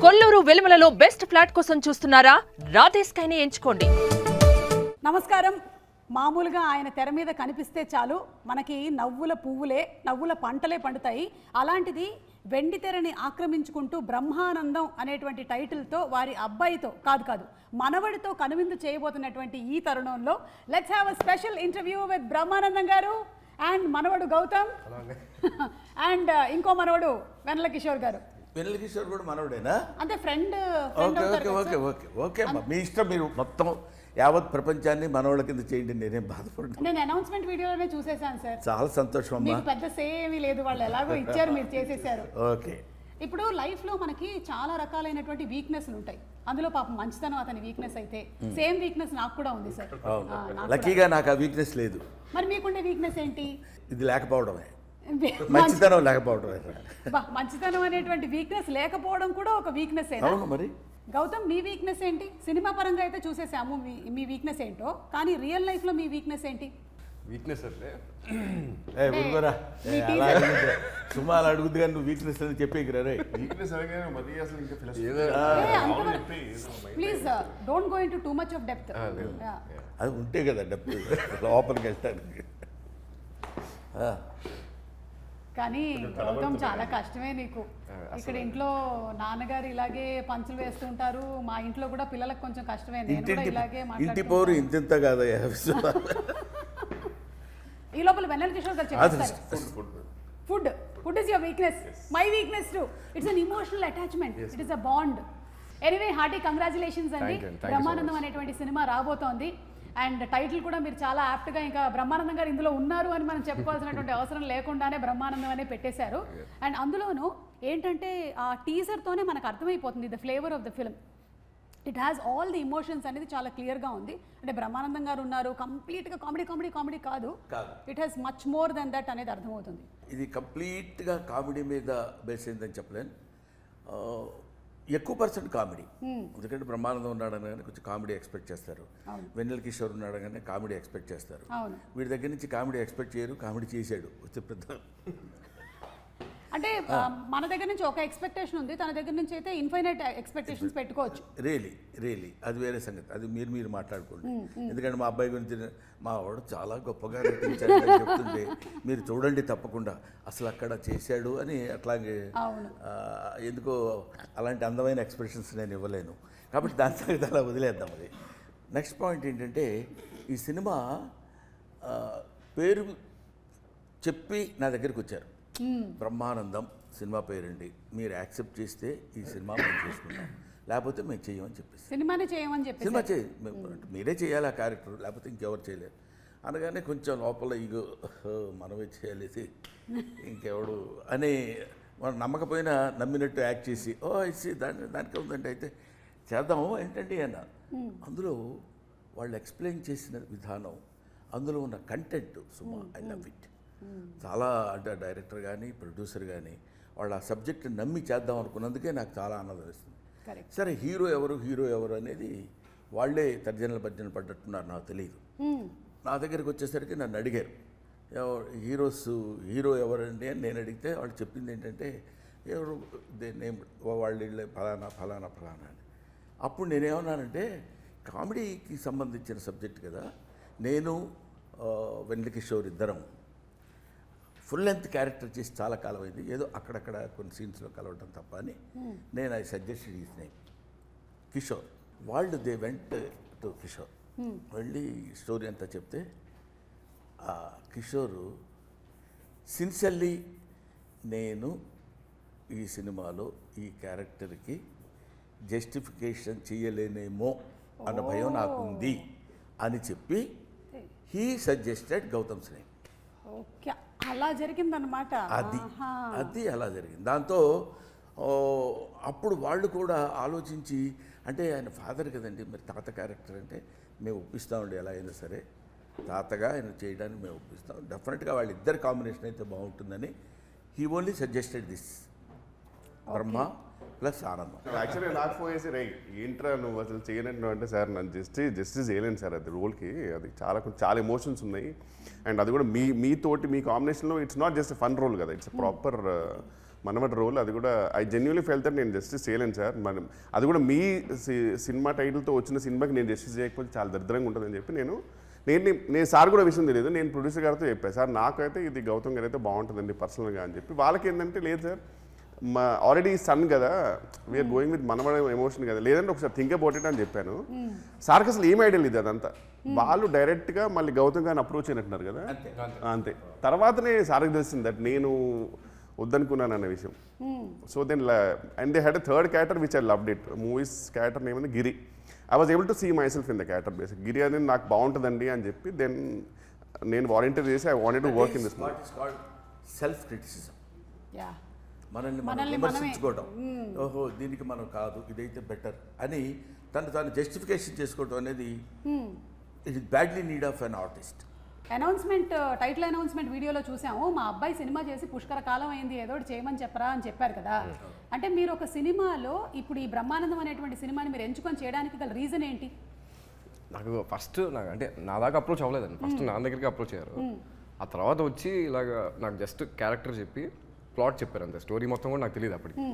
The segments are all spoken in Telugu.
కొల్లూరు వెలుమలలో బెస్ట్ ఫ్లాట్ కోసం చూస్తున్నారా? రాధే స్కైని ఎంచుకోండి. నమస్కారం. మామూలుగా ఆయన తెర మీద కనిపిస్తే చాలు మనకి నవ్వుల పువ్వులే, నవ్వుల పంటలే పండుతాయి. అలాంటిది వెండి తెరని ఆక్రమించుకుంటూ బ్రహ్మానందం అనేటువంటి టైటిల్తో వారి అబ్బాయితో కాదు మనవడితో కనువిందు చేయబోతున్నటువంటి ఈ తరుణంలో let's have a special interview with Brahmanandam గారు అండ్ మనవడు గౌతమ్ అండ్ ఇంకో మనవడు వెన్నెల కిషోర్ గారు. వెన్నెల కిషోర్ కూడా మనవడేనా? అంటే ఫ్రెండ్. ఓకే మీ ఇష్టం. మీరు మొత్తం యావత్ ప్రపంచాన్ని మనవాళ్ళ కింద చేయండి, నేనేం బాధపడ్డాను. నేను అనౌన్స్మెంట్ వీడియోలోనే చూసేసాను సార్. చాలా సంతోషం అమ్మా. మీకు పెద్ద సేమీ లేదు, వాళ్ళు ఎలాగో ఇచ్చారు, మీరు చేసేసారు. ఓకే. ఇప్పుడు లైఫ్లో మనకి చాలా రకాలైనటువంటి వీక్నెస్లు ఉంటాయి. అందులో పాపం మంచితనం అతని వీక్నెస్ అయితే సేమ్ వీక్నెస్ నాకు కూడా ఉంది సార్. లక్కీగా నాకు ఆ వీక్నెస్ లేదు. మరి మీకుండే వీక్నెస్ ఏంటి? ఇది లేకపోవడమే, మంచితనం లేకపోవడమే. మంచితనం అనేటువంటి వీక్నెస్ లేకపోవడం కూడా ఒక వీక్నెస్. అవును మరి. గౌతమ్, మీ వీక్నెస్ ఏంటి? సినిమా పరంగా అయితే చూసేసాము మీ వీక్నెస్ ఏంటో, కానీ రియల్ లైఫ్లో మీ వీక్నెస్ ఏంటి? వీక్నెస్ అంటే సుమాలు అడుగుద్ది కానీ నువ్వు వీక్నెస్ అని చెప్పేకిరా. వీక్నెస్ మరి అసలు ఇంకా please don't go into too much of depth. అది ఉంటే కదా డెప్త్ లోపలికి వెళ్తానికి. కానీ గౌతమ్ చాలా కష్టమే నీకు. ఇక్కడ ఇంట్లో నాన్నగారు ఇలాగే పంచులు వేస్తుంటారు, మా ఇంట్లో కూడా పిల్లలకు కొంచెం కష్టమే. నేను కూడా ఇలాగే ఇంటి పోరు ఇంత కాదయ్యా. ఈ లోపల వెన్నెల కిషోర్ గారు చెప్పేస్తారు food is your weakness. My weakness to it's an emotional attachment. It is a bond. Anyway hearty congratulations అండి. బ్రహ్మానందం అనేటువంటి సినిమా రాబోతోంది అండ్ టైటిల్ కూడా మీరు చాలా యాప్ట్గా, ఇంకా బ్రహ్మానందం గారు ఇందులో ఉన్నారు అని మనం చెప్పుకోవాల్సినటువంటి అవసరం లేకుండానే బ్రహ్మానందం అనే పెట్టేశారు. అండ్ అందులోనూ ఏంటంటే ఆ టీజర్తోనే మనకు అర్థమైపోతుంది the flavour of the film. It has all the emotions అనేది చాలా క్లియర్గా ఉంది. అంటే బ్రహ్మానందం గారు ఉన్నారు, కంప్లీట్గా కామెడీ కాదు, it has much more than that అనేది అర్థమవుతుంది. ఇది కంప్లీట్గా కామెడీ మీద బేస్ అయిందని చెప్పలేను. ఎక్కువ పర్సెంట్ కామెడీ. ఎందుకంటే బ్రహ్మానందం ఉన్నాడని కానీ కొంచెం కామెడీ ఎక్స్పెక్ట్ చేస్తారు, వెన్నెల కిషోర్ ఉన్నాడు కానీ కామెడీ ఎక్స్పెక్ట్ చేస్తారు. వీడి దగ్గర నుంచి కామెడీ ఎక్స్పెక్ట్ చేయరు, కామెడీ చేశాడు వచ్చే పెద్ద. అంటే మన దగ్గర నుంచి ఒక ఎక్స్పెక్టేషన్ ఉంది, తన దగ్గర నుంచి అయితే ఇన్ఫైనైట్ ఎక్స్పెక్టేషన్స్ పెట్టుకోవచ్చు. రియలీ అది వేరే సంగతి. అది మీరు మాట్లాడుకోండి. ఎందుకంటే మా అబ్బాయి గురించి మా వాడు చాలా గొప్పగా నటించాడు అని చెప్తుంటే మీరు చూడండి తప్పకుండా అసలు అక్కడ చేశాడు అని. అట్లాగే ఎందుకో అలాంటి అందమైన ఎక్స్ప్రెషన్స్ నేను ఇవ్వలేను, కాబట్టి దాని సంగతి అలా వదిలేద్దాం. అది నెక్స్ట్ పాయింట్ ఏంటంటే, ఈ సినిమా పేరు చెప్పి నా దగ్గరికి వచ్చారు. బ్రహ్మానందం సినిమా పేరండి, మీరు యాక్సెప్ట్ చేస్తే ఈ సినిమా మేము చేసుకుంటాం, లేకపోతే మేము చేయమని చెప్పేసి సినిమానే చేయమని చెప్పి సినిమా మీరే చేయాలి ఆ క్యారెక్టర్, లేకపోతే ఇంకెవరు చేయలేరు అనగానే కొంచెం లోపల ఇగో మనమే చేయాలి ఇంకెవడు అని మనం నమ్మకపోయినా నమ్మినట్టు యాక్ట్ చేసి ఇచ్చి దానికే ఉందండి అయితే చేద్దాము ఏంటండి అన్న. అందులో వాళ్ళు ఎక్స్ప్లెయిన్ చేసిన విధానం, అందులో ఉన్న content Suma I love it. చాలా అంటే డైరెక్టర్ కానీ ప్రొడ్యూసర్ కానీ వాళ్ళు ఆ సబ్జెక్ట్ నమ్మి చేద్దాం అనుకున్నందుకే నాకు చాలా ఆనందం వేస్తుంది. సరే హీరో ఎవరు అనేది వాళ్ళే తర్జనలు భర్జనలు పడ్డట్టున్నారు, నాకు తెలియదు. నా దగ్గరికి వచ్చేసరికి నన్ను అడిగారు హీరో ఎవరండి అని. నేను అడిగితే వాళ్ళు చెప్పింది ఏంటంటే ఎవరు నేమ్ వాళ్ళు ఫలానా అని. అప్పుడు నేనేమన్నానంటే కామెడీకి సంబంధించిన సబ్జెక్ట్ కదా, నేను వెన్నెల కిషోర్ ఇద్దరం ఫుల్ లెంత్ క్యారెక్టర్ చేసి చాలా కాలం అయింది, ఏదో అక్కడక్కడ కొన్ని సీన్స్లో కలవటం తప్ప అని నేను I suggested his name Kishore. వాళ్ళు దే వెంట్ టు కిషోర్, వెళ్ళి స్టోరీ అంతా చెప్తే ఆ కిషోరు సిన్సియర్లీ నేను ఈ సినిమాలో ఈ క్యారెక్టర్కి జస్టిఫికేషన్ చేయలేనేమో అన్న భయం నాకుంది అని చెప్పి he suggested Gautam name. Okay, అలా జరిగిందనమాట. అది అలా జరిగింది. దాంతో అప్పుడు వాళ్ళు కూడా ఆలోచించి, అంటే ఆయన ఫాదర్ కదండి, మరి తాత క్యారెక్టర్ అంటే మేము ఒప్పిస్తామండి, ఎలా అయినా సరే తాతగా ఆయన చేయడానికి మేము ఒప్పిస్తాం, డెఫినెట్గా వాళ్ళిద్దరు కాంబినేషన్ అయితే బాగుంటుందని he only suggested this Brahma plus ఆనందం. యాక్చువల్లీ నాకు ఫోన్ చేసి రే ఏంట్రా నువ్వు అసలు చేయనట్టు అంటే, సార్ నన్ను జస్టిస్ చేయలేను సార్, అది రోల్కి అది చాలా ఎమోషన్స్ ఉన్నాయి. అండ్ అది కూడా మీతోటి మీ కాంబినేషన్లో it's not just fun role కదా, ఇట్స్ ప్రాపర్ మనమటి రోల్. అది కూడా ఐ జెన్యున్లీ ఫెల్ట్ దట్ నేను జస్టిస్ చేయలేను సార్. మనం అది కూడా మీ సినిమా టైటిల్తో వచ్చిన సినిమాకి నేను జస్టిస్ చేయకపోతే చాలా దరిద్రంగా ఉంటుందని చెప్పి నేను సార్ కూడా విషయం తెలియదు, నేను ప్రొడ్యూసర్ గారితో చెప్పాను, సార్ నాకైతే ఇది గౌతమ్ గారు అయితే బాగుంటుందండి పర్సనల్గా అని చెప్పి. వాళ్ళకి ఏంటంటే లేదు సార్ మా ఆల్రెడీ సన్ కదా, వీఆర్ గోయింగ్ విత్ మనవడ ఎమోషన్ కదా, లేదంటే ఒకసారి థింక్ అబౌట్ ఇట్ అని చెప్పాను. సార్కి అసలు ఏం ఐడియా లేదు అదంతా. వాళ్ళు డైరెక్ట్గా మళ్ళీ గౌతమ్ గారిని అప్రోచ్ అయినట్టున్నారు కదా, అంతే. తర్వాతనే సార్కి తెలిసింది దట్ నేను వద్దనుకున్నాను అన్న విషయం. So then and they had a third character which I loved it. Movies character name ఉంది గిరి. I was able to see myself in the character basic. గిరి అనేది నాకు బాగుంటుందండి అని చెప్పి దెన్ నేను వాలంటీర్ చేసి I wanted to work in this movie. Self criticism, yeah మనల్ని మనం విమర్శించుకోవడం, ఓహో దీనికి మనం కాదు ఇదైతే బెటర్ అని తాను జస్టిఫికేషన్ చేసుకోవడం అనేది it is badly need of an artist. Announcement, title announcement వీడియోలో చూసాము, మా అబ్బాయి సినిమా చేసి పుష్కర కాలం అయింది, ఏదో ఒకటి చేయమని చెప్పరా అని చెప్పారు కదా. అంటే మీరు ఒక సినిమాలో ఇప్పుడు ఈ బ్రహ్మానందం అనేటువంటి సినిమాని మీరు ఎంచుకొని చేయడానికి గల రీజన్ ఏంటి? నాకు ఫస్ట్ అంటే నా దాకా అప్రోచ్ అవ్వలేదండి, ఫస్ట్ నా దగ్గరికి అప్రోచ్ అయ్యారు. ఆ తర్వాత వచ్చి ఇలాగ నాకు జస్ట్ క్యారెక్టర్ చెప్పి ప్లాట్ చెప్పారు అంతే, స్టోరీ మొత్తం కూడా నాకు తెలియదు అప్పటికి.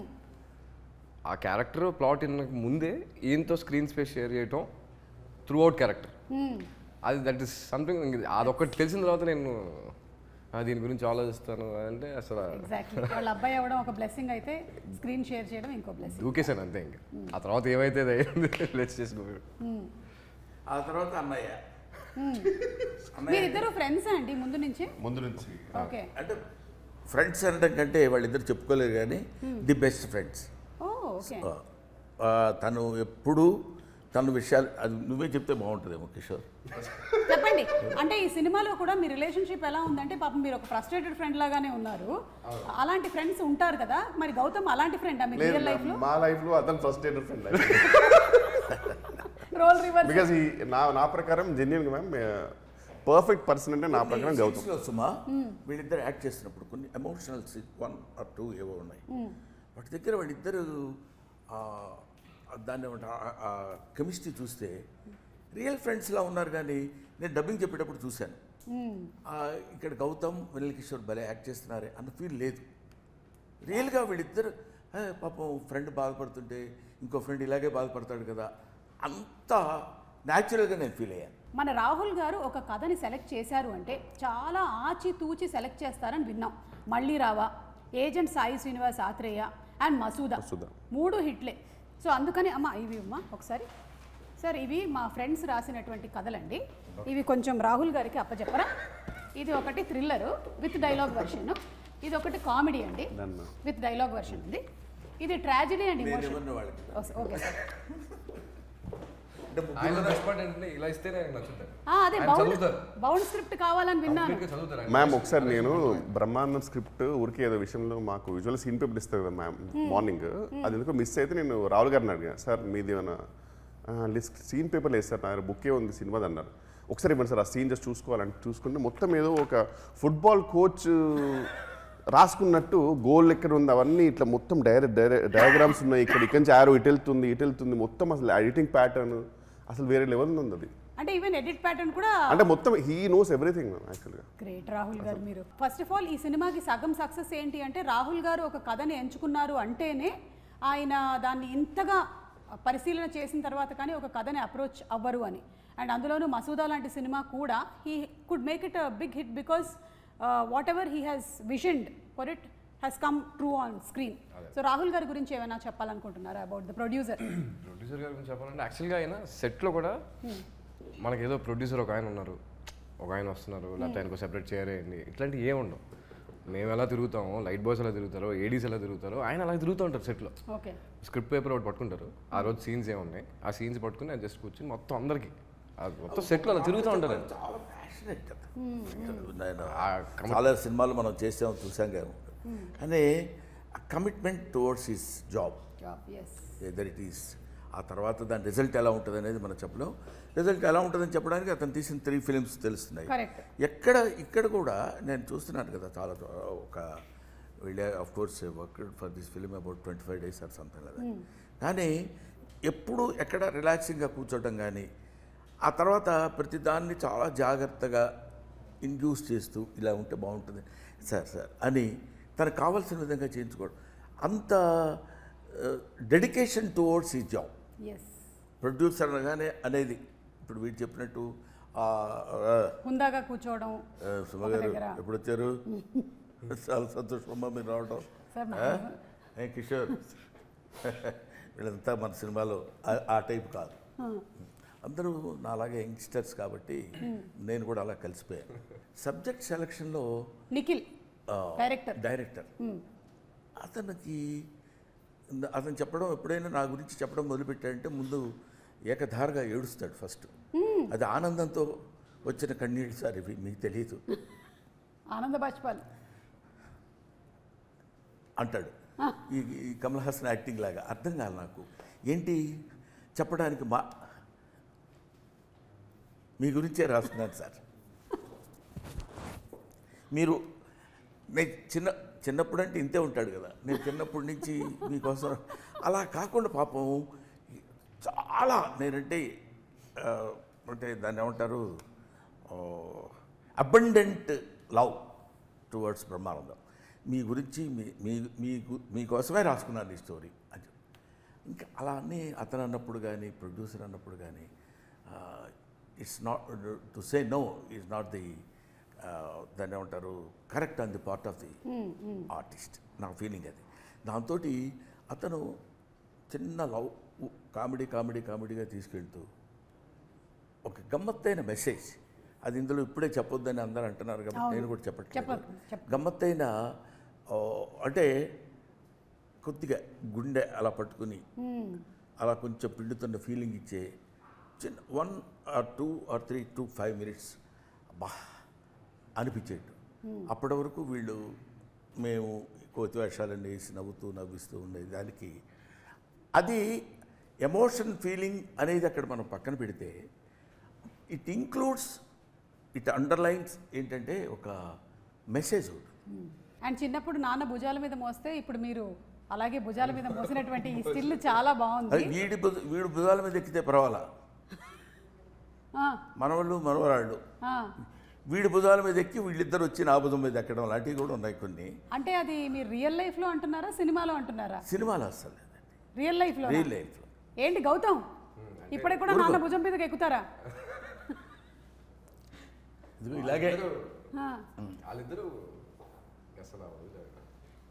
ఆ క్యారెక్టర్ ప్లాట్ ముందే ఈయనతో స్క్రీన్ స్పేస్ షేర్ చేయటం త్రూ అవుట్ క్యారెక్టర్, అది దట్ ఈస్ సంథింగ్. అదొక్కటి తెలిసిన తర్వాత నేను దీని గురించి ఆలోచిస్తాను అంటే అసలు వాళ్ళ అబ్బాయి అవ్వడం ఒక బ్లెస్సింగ్ అయితే స్క్రీన్ షేర్ చేయడం ఇంకో బ్లెస్సింగ్. దూకేసాను అంతే. ఇంకా ఆ తర్వాత ఏమైతే లెట్స్ చేసుకో. ఆ తర్వాత అన్నయ్య మీరిద్దరు ఫ్రెండ్స్ అండి ముందు నుంచి? ఓకే, అంటే ఫ్రెండ్స్ అనడం కంటే వాళ్ళిద్దరు చెప్పుకోలేరు కానీ ది బెస్ట్ ఫ్రెండ్స్. తను ఎప్పుడు తన విషయాలు అది నువ్వే చెప్తే బాగుంటుందేమో కిషోర్. చెప్పండి. అంటే ఈ సినిమాలో కూడా మీ రిలేషన్షిప్ ఎలా ఉందంటే పాపం మీరు ఒక ఫ్రస్ట్రేటెడ్ ఫ్రెండ్ లాగానే ఉన్నారు, అలాంటి ఫ్రెండ్స్ ఉంటారు కదా, మరి గౌతమ్ అలాంటి ఫ్రెండ్ మీ రియల్ లైఫ్ లో? మా లైఫ్ లో అతను frustrated friend. Role reverse. Because నా ప్రకారం జెన్యున్ గా మ్యామ్ పర్ఫెక్ట్ పర్సన్ అంటే నా ప్రకారం గౌతమ్. సుమా వీళ్ళిద్దరు యాక్ట్ చేస్తున్నప్పుడు కొన్ని ఎమోషనల్ 1 or 2 ఏవో ఉన్నాయి, వాటి దగ్గర వాళ్ళిద్దరు దాన్ని కెమిస్ట్రీ చూస్తే రియల్ ఫ్రెండ్స్లా ఉన్నారు. కానీ నేను డబ్బింగ్ చెప్పేటప్పుడు చూశాను, ఇక్కడ గౌతమ్ వెన్నెల కిషోర్ భలే యాక్ట్ చేస్తున్నారే అన్న ఫీల్ లేదు. రియల్గా వీళ్ళిద్దరు పాపం ఫ్రెండ్ బాధపడుతుంటే ఇంకో ఫ్రెండ్ ఇలాగే బాధపడతాడు కదా, అంత న్యాచురల్గా నేను ఫీల్ అయ్యాను. మన రాహుల్ గారు ఒక కథని సెలెక్ట్ చేశారు అంటే చాలా ఆచితూచి సెలెక్ట్ చేస్తారని విన్నాం. మళ్ళీ రావా, ఏజెంట్ సాయి శ్రీనివాస్ ఆత్రేయ అండ్ మసూదా 3 హిట్లే. సో అందుకని ఇవి ఒకసారి సార్, ఇవి మా ఫ్రెండ్స్ రాసినటువంటి కథలండి. ఇవి కొంచెం రాహుల్ గారికి అప్పచెప్పరా. ఇది ఒకటి థ్రిల్లరు విత్ డైలాగ్ వర్షన్, ఇది ఒకటి కామెడీ అండి విత్ డైలాగ్ వర్షన్ ఉంది, ఇది tragedy and emotion. Okay sir, అదే బౌండ్ స్క్రిప్ట్ కావాలని విన్నాను. మ్యామ్ ఒకసారి నేను బ్రహ్మానందం స్క్రిప్ట్ ఊరికి ఏదో విషయంలో మాకు యూజువల్ సీన్ పేపర్ ఇస్తారు కదా మ్యామ్ మార్నింగ్, అది ఎందుకో మిస్ అయితే నేను రాహుల్ గారిని అడిగాను, సార్ మీది ఏమైనా సీన్ పేపర్ లేదు సార్, నా బుక్కే ఉంది సినిమాది అన్నారు. ఒకసారి ఇవ్వండి సార్ ఆ సీన్ జస్ట్ చూసుకోవాలంటే చూసుకుంటే మొత్తం ఏదో ఒక ఫుట్బాల్ కోచ్ రాసుకున్నట్టు గోల్ ఎక్కడ ఉంది అవన్నీ ఇట్లా మొత్తం డయాగ్రామ్స్ ఉన్నాయి, ఇక్కడ నుంచి ఆరో ఇటు వెళ్తుంది మొత్తం, అసలు ఎడిటింగ్ ప్యాటర్న్ అసలు వేరే లెవెల్ ఉంది అది. అంటే ఈవెన్ ఎడిట్ ప్యాటర్న్ కూడా అంటే మొత్తం హీ నోస్ ఎవ్రీథింగ్ యాక్చువల్గా. గ్రేట్ రాహుల్ గారు మీరు. ఫస్ట్ ఆఫ్ ఆల్ ఈ సినిమాకి సగం సక్సెస్ ఏంటి అంటే రాహుల్ గారు ఒక కథని ఎంచుకున్నారు అంటేనే ఆయన దాన్ని ఇంతగా పరిశీలన చేసిన తర్వాత కానీ ఒక కథని అప్రోచ్ అవ్వరు అని. అండ్ అందులోనూ మసూదా లాంటి సినిమా కూడా he could make it a big hit because whatever he has visioned for it has come true on screen. So Rahul గారి గురించి ఏమైనా చెప్పాలనుకుంటున్నారా అబౌట్ ద ప్రొడ్యూసర్? ప్రొడ్యూసర్ గారి గురించి చెప్పాలంటే యాక్చువల్గా ఆయన సెట్లో కూడా మనకేదో ప్రొడ్యూసర్ ఒక ఆయన ఉన్నారు, ఒక ఆయన వస్తున్నారు, లేకపోతే ఆయనకు సెపరేట్ చేయాలి ఇట్లాంటివి ఏమి ఉండవు. మేము ఎలా తిరుగుతామో, లైట్ బాయ్స్ ఎలా తిరుగుతారో, ఏడీస్ ఎలా తిరుగుతారో ఆయన అలా తిరుగుతూ ఉంటారు సెట్లో. స్క్రిప్ట్ పేపర్ ఒకటి పట్టుకుంటారు, ఆ రోజు సీన్స్ ఏమున్నాయి ఆ సీన్స్ పట్టుకుని అది జస్ట్ కూర్చొని మొత్తం అందరికీ మొత్తం సెట్లో అలా తిరుగుతూ ఉంటారు. చాలా ప్యాషనెట్ కదా, చాలా సినిమాలు మనం చేసాం చూసాం కదా, అనే commitment towards his job whether it is. ఆ తర్వాత దాని రిజల్ట్ ఎలా ఉంటుంది అనేది మనం చెప్పలేం. రిజల్ట్ ఎలా ఉంటుందని చెప్పడానికి అతను తీసిన 3 ఫిలిమ్స్ తెలుస్తున్నాయి. ఇక్కడ కూడా నేను చూస్తున్నాను కదా, చాలా ఒక వీళ్ళే of course worked for this film about 25 days or something కదా. కానీ ఎప్పుడు ఎక్కడ రిలాక్సింగ్గా కూర్చోవడం కానీ, ఆ తర్వాత ప్రతిదాన్ని చాలా జాగ్రత్తగా ఇండ్యూస్ చేస్తూ ఇలా ఉంటే బాగుంటుంది సార్ అని తనకు కావాల్సిన విధంగా చేయించుకోవడం, అంత డెడికేషన్ టువర్డ్స్ ఈ జాబ్. ఎస్, ప్రొడ్యూసర్ అనగానే అనేది ఇప్పుడు వీడు చెప్పినట్టు హుందాగా కూర్చోవడం. సుమ గారు ఎప్పుడు వచ్చారు? చాలా సంతోషం అమ్మా మీరు రావడం. కిషోర్ వీళ్ళంతా మన సినిమాలో ఆ టైప్ కాదు, అందరూ నాలాగే యంగ్స్టర్స్ కాబట్టి నేను కూడా అలా కలిసిపోయాను. సబ్జెక్ట్ సెలక్షన్లో నిఖిల్ డైరెక్టర్ అతను చెప్పడం, ఎప్పుడైనా నా గురించి చెప్పడం మొదలుపెట్టాడంటే ముందు ఏకధారగా ఏడుస్తాడు ఫస్ట్. అది ఆనందంతో వచ్చిన కన్నీళ్ళు సార్, ఇవి మీకు తెలియదు. ఆనంద బాష్పాలు అంటాడు. ఈ కమల్ హాసన్ యాక్టింగ్ లాగా అర్థం కాదు నాకు ఏంటి చెప్పడానికి. మీ గురించే రాస్తున్నాను సార్. నేను చిన్నప్పుడు అంటే ఇంతే ఉంటాడు కదా, నేను చిన్నప్పటి నుంచి మీకోసం అలా కాకుండా పాపం చాలా నేనంటే అంటే దాన్ని ఏమంటారు, అబండెంట్ లవ్ టువర్డ్స్ బ్రహ్మానందం. మీ గురించి మీకోసమే రాసుకున్నాను ఈ స్టోరీ అని. ఇంకా అలా అన్నీ అతను అన్నప్పుడు కానీ ప్రొడ్యూసర్ అన్నప్పుడు కానీ it's not to say no is not the దాన్ని ఏమంటారు correct on the part of the artist. నా ఫీలింగ్ అది. దాంతో అతను చిన్న లవ్ కామెడీగా తీసుకెళ్తూ ఒక గమ్మత్తైన మెసేజ్, అది ఇందులో ఇప్పుడే చెప్పొద్దని అందరూ అంటున్నారు కాబట్టి నేను కూడా చెప్పట్లేదు. గమ్మత్తైన అంటే కొద్దిగా గుండె అలా పట్టుకుని అలా కొంచెం పిండుతున్న ఫీలింగ్ ఇచ్చే చిన్న 1 or 2 or 3 to 5 minutes అబ్బా అనిపించేట్టు. అప్పటి వరకు వీళ్ళు మేము కోతి వేషాలన్నీ వేసి నవ్విస్తూ ఉండేది. దానికి అది ఎమోషన్ ఫీలింగ్ అనేది అక్కడ మనం పక్కన పెడితే ఇట్ ఇంక్లూడ్స్, ఇట్ అండర్లైన్స్ ఏంటంటే ఒక మెసేజ్ ఒకటి. అండ్ చిన్నప్పుడు నాన్న భుజాల మీద మోస్తే ఇప్పుడు మీరు అలాగే భుజాల మీద మోసినటువంటి ఈ స్టిల్ చాలా బాగుంది. వీడు భుజాల మీద ఎక్కితే పర్వాలా, మనవరాళ్ళు వీడి భుజాల మీద ఎక్కి వీళ్ళిద్దరు వచ్చి నా భుజం మీద ఎక్కడం లాంటివి కూడా ఉన్నాయి కొన్ని. అంటే అది మీరు రియల్ లైఫ్లో అంటున్నారా, సినిమాలో అంటున్నారా? సినిమాలో అసలు రియల్ లైఫ్లో. లైఫ్లో ఏంటి గౌతమ్ ఇప్పటికి కూడా నాన్న భుజం మీదకి ఎక్కుతారా? ఇలాగే వాళ్ళిద్దరూ అసలు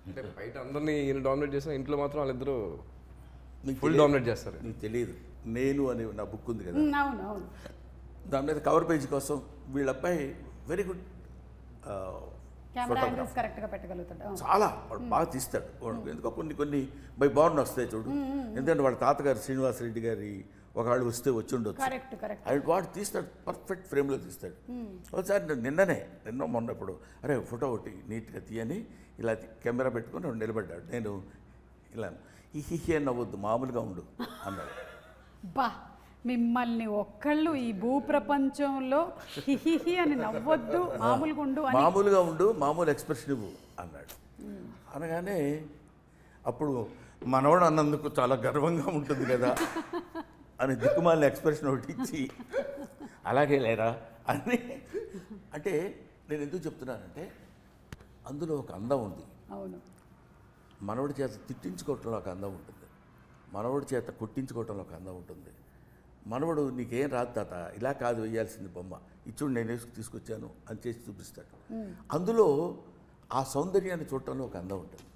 అంటే బయట అందరినీ ఈయన డామినేట్ చేసిన, ఇంట్లో మాత్రం వాళ్ళిద్దరూ ఫుల్ డామినేట్ చేస్తారు. నీకు తెలియదు, నేను అనే నా బుక్ ఉంది కదా, అవును, దాని మీద కవర్ పేజ్ కోసం వీళ్ళ అబ్బాయి వెరీ గుడ్ కెమెరా యాంగిల్స్ కరెక్ట్గా పెట్టగలుగుతాడు, చాలా బాగా తీస్తాడు. ఎందుకో కొన్ని బై బార్న్ వస్తాయి చూడు. ఎందుకంటే వాళ్ళ తాతగారు శ్రీనివాసరెడ్డి గారి ఒకళ్ళు వచ్చి ఉండొచ్చు, అండ్ వాడు తీస్తాడు, పర్ఫెక్ట్ ఫ్రేమ్లో తీస్తాడు. ఒకసారి నిన్న మొన్న ఇప్పుడు అరే ఫోటో ఒకటి నీట్గా తీయని ఇలా కెమెరా పెట్టుకొని నిలబడ్డాడు. నేను ఇలా హిహి అని నవ్వద్దు, మామూలుగా ఉండు అన్నాడు. బా మిమ్మల్ని ఒక్కళ్ళు ఈ భూ ప్రపంచంలో హిహి అని నవ్వొద్దు, మామూలుగా ఉండు, మామూలు ఎక్స్ప్రెషన్ ఇవ్వు అన్నాడు. అనగానే అప్పుడు మనవాడు అన్నందుకు చాలా గర్వంగా ఉంటుంది కదా అని దిక్కుమాలిన ఎక్స్ప్రెషన్ ఒకటి ఇచ్చి అలాగే లేరా అని. అంటే నేను ఎందుకు చెప్తున్నానంటే అందులో ఒక అందం ఉంది. అవును, మనవడి చేత తిట్టించుకోవటంలో ఒక అందం ఉంటుంది, మనవడి చేత కొట్టించుకోవటంలో ఒక అందం ఉంటుంది. మనవడు నీకేం రాదు తాత, ఇలా కాదు వేయాల్సింది బొమ్మ, ఇచ్చుడు నేను వేసుకు తీసుకొచ్చాను అని చేసి చూపిస్తాడు. అందులో ఆ సౌందర్యాన్ని చూడటంలో ఒక అందం ఉంటుంది.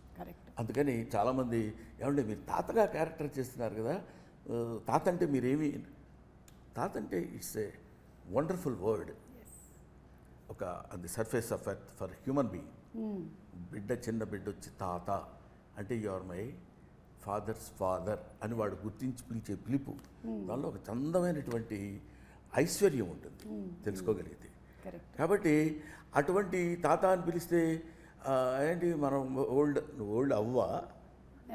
అందుకని చాలామంది ఏమంటే మీరు తాతగా క్యారెక్టర్ చేస్తున్నారు కదా, తాత అంటే మీరేమి, తాత అంటే ఇట్స్ ఏ వండర్ఫుల్ వర్డ్. ఒక అది surface of earth for human being. చిన్న బిడ్డ వచ్చి తాత అంటే you are my father's father అని వాడు గుర్తించి పిలిచే పిలుపు, దానిలో ఒక చందమైనటువంటి ఐశ్వర్యం ఉంటుంది తెలుసుకోగలిగితే. కాబట్టి అటువంటి తాత అని పిలిస్తే ఏంటి మనం ఓల్డ్ అవ్వా,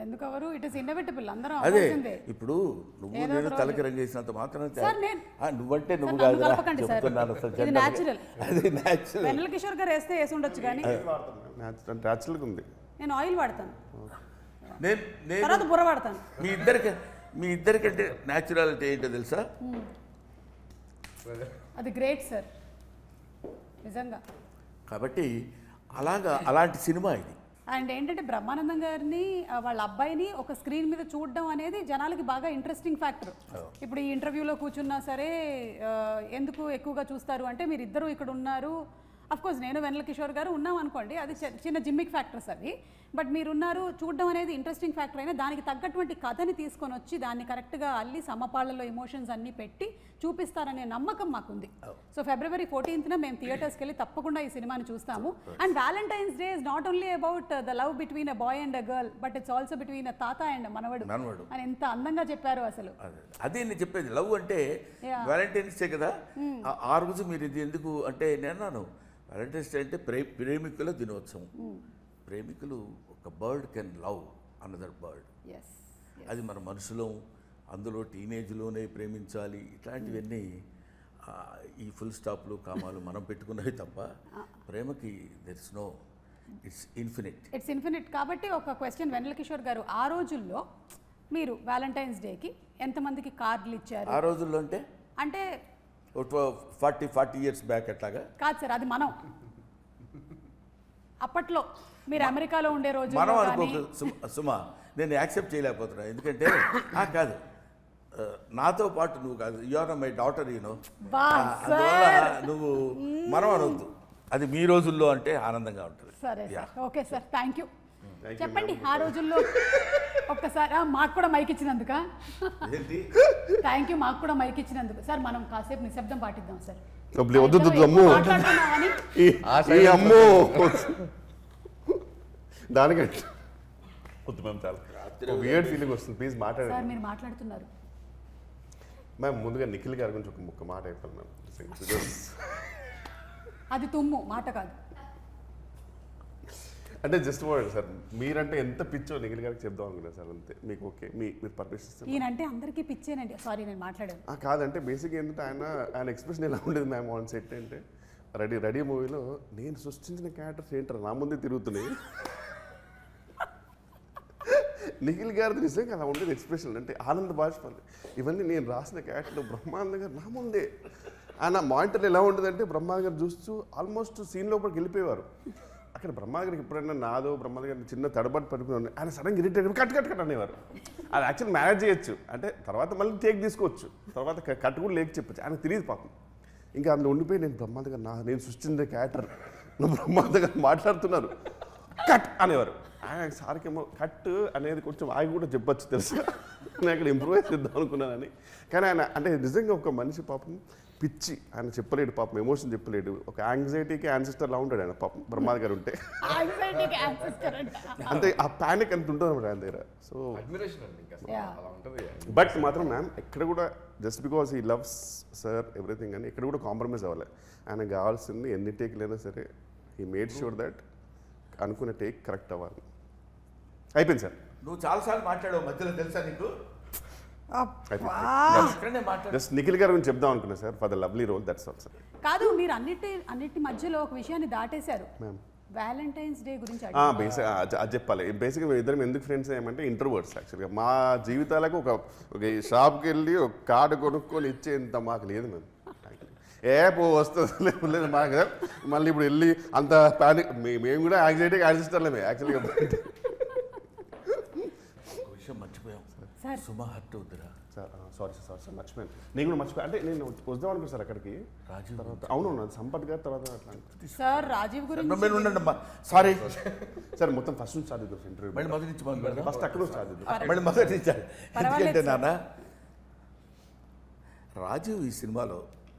ఎందుకవరు ఇట్ ఇస్ ఇన్నోవేటబుల్ అందరం. అదే ఇప్పుడు నువ్వు నేను తలకి రంగేసినంత మాత్రం నువ్వంటే నువ్వు కాదురా చెప్తున్నాను. అది న్యాచురల్, అది న్యాచురల్. వెన్నెల కిషోర్ గారు వేస్తే వేసి ఉండొచ్చు కానీ న్యాచురల్గా ఉంది. నేను ఆయిల్ వాడతాను, నేను తర్వాత బుర్ర వాడతాను. మీ ఇద్దరికంటే న్యాచురాలిటీ ఏంటో తెలుసా? అది గ్రేట్ సార్ నిజంగా. కాబట్టి అలాంటి సినిమా ఇది. అండ్ ఏంటంటే బ్రహ్మానందం గారిని వాళ్ళ అబ్బాయిని ఒక స్క్రీన్ మీద చూడడం అనేది జనాలకి బాగా ఇంట్రెస్టింగ్ ఫ్యాక్టర్. ఇప్పుడు ఈ ఇంటర్వ్యూలో కూర్చున్నా సరే ఎందుకు ఎక్కువగా చూస్తారు అంటే మీరిద్దరూ ఇక్కడ ఉన్నారు. అఫ్ కోర్స్ నేను వెన్నెల కిషోర్ గారు ఉన్నాం అనుకోండి, అది చిన్న జిమ్మిక్ ఫ్యాక్టర్స్ అవి. బట్ మీరున్నారు చూడడం అనేది ఇంట్రెస్టింగ్ ఫ్యాక్టర్ అయినా దానికి తగ్గటువంటి కథని తీసుకొని వచ్చి దాన్ని కరెక్ట్గా అల్లి సమపాళ్లలో ఎమోషన్స్ అన్నీ పెట్టి చూపిస్తారనే నమ్మకం మాకుంది. సో February 14th మేము థియేటర్స్కి వెళ్ళి తప్పకుండా ఈ సినిమాని చూస్తాము. And Valentine's day is not only about the love between a boy and a girl, but it's also between a తాత అండ్ మనవడు అని ఎంత అందంగా చెప్పారు అసలు. అదే నేను చెప్పేది, లవ్ అంటే వ్యాలంటైన్స్ డే కదా. ఆ రోజు మీరు ఇది ఎందుకు అంటే నేను అన్నాను, వ్యాలంటైన్స్ డే అంటే ప్రేమికుల దినోత్సవం. ప్రేమికులు ఒక bird can love another bird. అది మన మనుషులో, అందులో టీనేజ్లోనే ప్రేమించాలి. ఇట్లాంటివన్నీ ఈ ఫుల్ స్టాప్లు కామాలు మనం పెట్టుకున్నవి తప్ప ప్రేమకి దెర్స్ నో, ఇట్స్ ఇన్ఫినిట్. కాబట్టి ఒక క్వశ్చన్ వెన్నెల కిషోర్ గారు, ఆ రోజుల్లో మీరు వ్యాలంటైన్స్ డేకి ఎంతమందికి కార్డులు ఇచ్చారు? ఆ రోజుల్లో అంటే 40 years బ్యాక్ అట్లాగా కాదు సార్, అది మనం అప్పట్లో మీరు అమెరికాలో ఉండే రోజు మనం అనుకో సుమా, నేను యాక్సెప్ట్ చేయలేకపోతున్నా. ఎందుకంటే కాదు, నాతో పాటు నువ్వు కాదు, you are my daughter, you know, అందువల్ల నువ్వు మనం అనొద్దు. అది మీ రోజుల్లో అంటే ఆనందంగా ఉంటుంది. సరే ఓకే సార్, థ్యాంక్ యూ. చెప్పండి ఆ రోజుల్లో ఒక్కసారి మాకు కూడా మైక్ ఇచ్చినందుక థ్యాంక్ యూ. మాకు కూడా మైక్ ఇచ్చినందుకు సార్ మనం కాసేపు నిశ్శబ్దం పాటిద్దాం సార్. దానికంటే వియర్డ్ ఫీలింగ్ వస్తుంది. ప్లీజ్ మాట్లాడండి సార్. మీరు మాట్లాడుతున్నారు మ్యామ్. ముందుగా నిఖిల్ గారి గురించి ఒక మాట అయిపోయింది మ్యామ్. అది తుమ్ము మాట కాదు. అంటే జస్ట్ వర్డ్ సార్, మీరంటే ఎంత పిచ్చో నిఖిల్ గారికి చెప్దాం అనుకున్నా సార్, అంతే. మీకు ఓకే, మీరు పర్మిషన్ ఇస్తారు? ఈయనంటే అందరికీ పిచ్చేనండి. సారీ నేను మాట్లాడాను. కాదంటే బేసిక్ ఏంటంటే ఆయన ఎక్స్ప్రెషన్ ఎలా ఉండేది మ్యామ్ ఆన్ సెట్ అంటే, రెడీ మూవీలో నేను సృష్టించిన క్యారెక్టర్స్ ఏంటారు నా ముందే తిరుగుతున్నాయి. నిఖిల్ గారిది నిజంగా అలా ఉండేది ఎక్స్ప్రెషన్. అంటే ఆనంద బాష్పాలు ఇవన్నీ నేను రాసిన క్యారెక్టర్ బ్రహ్మానంద గారు నా ముందే. ఆయన మానిటర్ ఎలా ఉండేదంటే బ్రహ్మానంద గారు చూస్తూ ఆల్మోస్ట్ సీన్ లోపలికి వెళ్ళిపోయేవారు. అక్కడ బ్రహ్మానంద గారికి ఎప్పుడైనా నాదో బ్రహ్మానంద గారిని చిన్న తడబాటు పడిపోయి ఆయన సడన్గా ఇరిటేట్ కట్ అనేవారు. అది యాక్చువల్ మేనేజ్ చేయొచ్చు, అంటే తర్వాత మళ్ళీ టేక్ తీసుకోవచ్చు, తర్వాత కట్ కూడా లేక చెప్పచ్చు. ఆయనకు తెలియదు పాపం. ఇంకా అందులో ఉండిపోయి నేను బ్రహ్మానంద గారు నేను సృష్టించే క్యారెక్టర్ నువ్వు బ్రహ్మానంద గారు మాట్లాడుతున్నారు కట్ అనేవారు. ఆయన సార్కేమో కట్ అనేది కొంచెం ఆగి కూడా చెప్పచ్చు తెలుసు, నేను అక్కడ ఇంప్రూవ్ చేద్దాం అనుకున్నానని. కానీ ఆయన అంటే నిజంగా ఒక మనిషి పాపం పిచ్చి, ఆయన చెప్పలేడు పాపం, ఎమోషన్ చెప్పలేడు. ఒక యాంగ్జైటీకి యాన్సిస్టర్ లా ఉంటాడు ఆయన పాపం బ్రహ్మానంద గారు ఉంటే. అంటే ఆ ప్యానిక్ అంత ఉంటుంది అన్నమాట ఆయన దగ్గర. సో బట్ మాత్రం మ్యామ్ ఎక్కడ కూడా just because he loves sir everything అని ఎక్కడ కూడా కాంప్రమైజ్ అవ్వాలి. ఆయన కావాల్సింది ఎన్ని టేక్లైనా సరే హీ మేడ్ ష్యూర్ దట్ అనుకునే టేక్ కరెక్ట్ అవ్వాలి. అయిపోయింది సార్. నువ్వు చాలాసార్లు మాట్లాడావు మధ్యలో, తెలుసా నీకు? జస్ట్ నిఖిల్ గారి గురించి చెప్దాం అనుకున్నా sir, for the lovely role, that's all sir. కాదు, మీరు అన్నిటి మధ్యలో ఒక విషయాన్ని దాటేశారు. వ్యాలంటైన్స్ డే గురించి అది చెప్పాలి. బేసిక్గా మేము ఇద్దరం ఎందుకు ఫ్రెండ్స్ ఏమంటే ఇంట్రోవర్ట్స్. యాక్చువల్గా మా జీవితాలకు ఒక షాప్కి వెళ్ళి ఒక కార్డు కొనుక్కొని ఇచ్చేంత మాకు లేదు మేము. వస్తుంది లేదు మాకు. మళ్ళీ ఇప్పుడు వెళ్ళి అంత ప్యానిక్, మేము కూడా యాంగ్జైటీ యాన్సిస్టర్లేమే యాక్చువల్గా. విషయం మర్చిపోయాం సార్, సుమా హర్ట్ అవుతురా సార్. సారీ మర్చిపోయాను. నేను కూడా మర్చిపోయాను. అంటే నేను వద్దాం అనుకున్నాను సార్ అక్కడికి. రాజీవ్ తర్వాత అవును సంపత్ గారి తర్వాత అట్లా సార్ రాజీవ్ గురించి సారీ సార్. మొత్తం ఫస్ట్ నుంచి స్టార్ట్ చేద్దాం ఇంటర్వ్యూ. మళ్ళీ మొదటి నుంచి ఫస్ట్ అక్కడ స్టార్ట్ చేద్దాం. మళ్ళీ మొదటి నుంచి. ఎందుకంటే నాన్న రాజీవ్ ఈ సినిమాలో